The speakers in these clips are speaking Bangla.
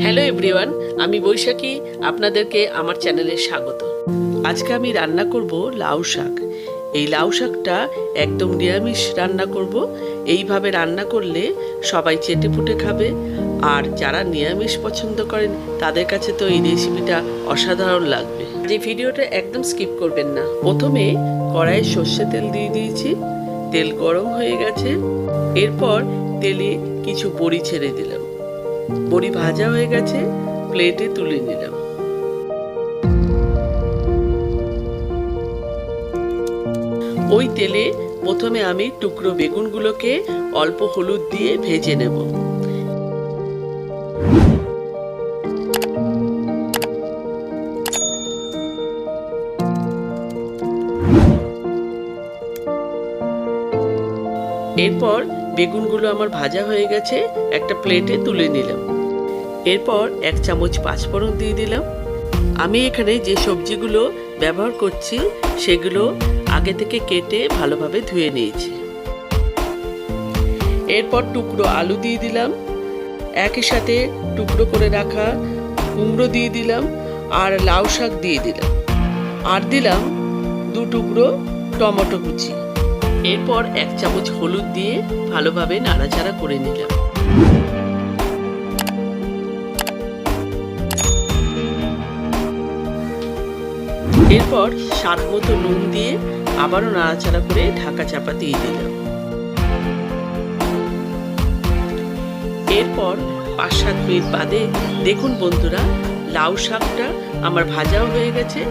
হ্যালো এভরিওয়ান, আমি বৈশাখী। আপনাদেরকে আমার চ্যানেলে স্বাগত। আজকে আমি রান্না করব লাউ শাক। এই লাউ শাকটা একদম নিরামিষ রান্না করব। এইভাবে রান্না করলে সবাই চেটেপুটে খাবে, আর যারা নিরামিষ পছন্দ করেন তাদের কাছে তো এই রেসিপিটা অসাধারণ লাগবে। যে ভিডিওটা একদম স্কিপ করবেন না। প্রথমে কড়াইয়ে সর্ষে তেল দিয়ে দিয়েছি, তেল গরম হয়ে গেছে। এরপর তেলে কিছু বড়ি ছেড়ে দিলাম। বড়ি ভাজা হয়ে গেছে, প্লেটে তুলে নিলাম। ওই তেলে প্রথমে আমি টুকরো বেগুনগুলোকে অল্প হলুদ দিয়ে ভেজে নেব। এরপর বেগুনগুলো আমার ভাজা হয়ে গেছে, একটা প্লেটে তুলে নিলাম। এরপর 1 চামচ পাঁচফোড়ন দিয়ে দিলাম। আমি এখানে যে সবজিগুলো ব্যবহার করছি সেগুলো আগে থেকে কেটে ভালোভাবে ধুয়ে নিয়েছি। এরপর টুকরো আলু দিয়ে দিলাম, একই সাথে টুকরো করে রাখা কুমড়ো দিয়ে দিলাম, আর লাউ শাক দিয়ে দিলাম, আর দিলাম 2 টুকরো টমেটো কুচি। এরপর 1 চামচ হলুদ দিয়ে ভালোভাবে নাড়াচাড়া করে নিলাম। এরপর স্বাদ মতো নুন দিয়ে আবারও নাড়াচাড়া করে ঢাকা চাপা দিয়ে দিলাম। এরপর 5-7 মিনিট বাদে দেখুন বন্ধুরা, লাউ শাকটা আমার ভাজাও হয়ে গেছে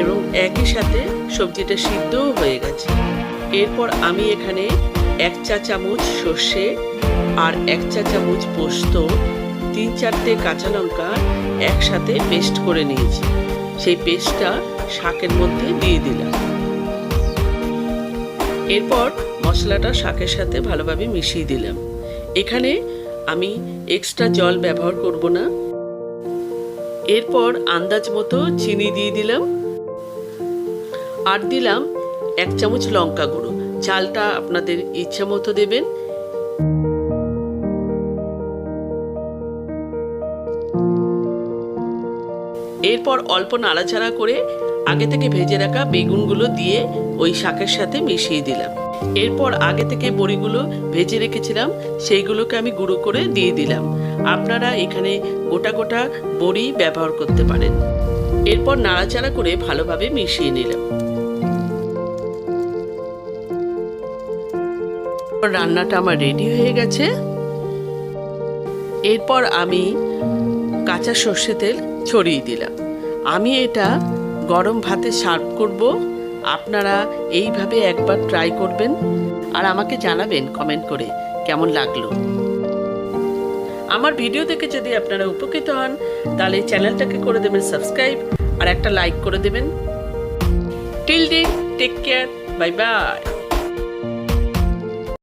এবং একই সাথে সবজিটা সিদ্ধও হয়ে গেছে। এরপর আমি এখানে 1 চা চামচ সর্ষে আর 1 চা চামচ পোস্ত, 3-4টে কাঁচা লঙ্কা একসাথে পেস্ট করে নিয়েছি। সেই পেস্টটা শাকের মধ্যে দিয়ে দিলাম। এরপর মশলাটা শাকের সাথে ভালোভাবে মিশিয়ে দিলাম। এখানে আমি এক্সট্রা জল ব্যবহার করব না। এরপর আন্দাজ মতো চিনি দিয়ে দিলাম, আর দিলাম 1 চামচ লঙ্কা গুঁড়ো। ঝালটা আপনাদের ইচ্ছা মতো দেবেন। এরপর অল্প নাড়াচাড়া করে আগে থেকে ভেজে রাখা বেগুনগুলো দিয়ে ওই শাকের সাথে মিশিয়ে দিলাম। এরপর আগে থেকে বড়িগুলো ভেজে রেখেছিলাম সেইগুলোকে আমি গুঁড়ো করে দিয়ে দিলাম। আপনারা এখানে গোটা গোটা বড়ি ব্যবহার করতে পারেন। এরপর নাড়াচাড়া করে ভালোভাবে মিশিয়ে নিলাম। রান্নাটা আমার রেডি হয়ে গেছে। এরপর আমি কাঁচা সর্ষে তেল ছড়িয়ে দিলাম। আমি এটা গরম ভাতে সার্ভ করব। আপনারা এইভাবে একবার ট্রাই করবেন আর আমাকে জানাবেন কমেন্ট করে কেমন লাগলো। আমার ভিডিও দেখে যদি আপনারা উপকৃত হন তাহলে চ্যানেলটাকে করে দেবেন সাবস্ক্রাইব আর একটা লাইক করে দেবেন। Till then, take care, bye by.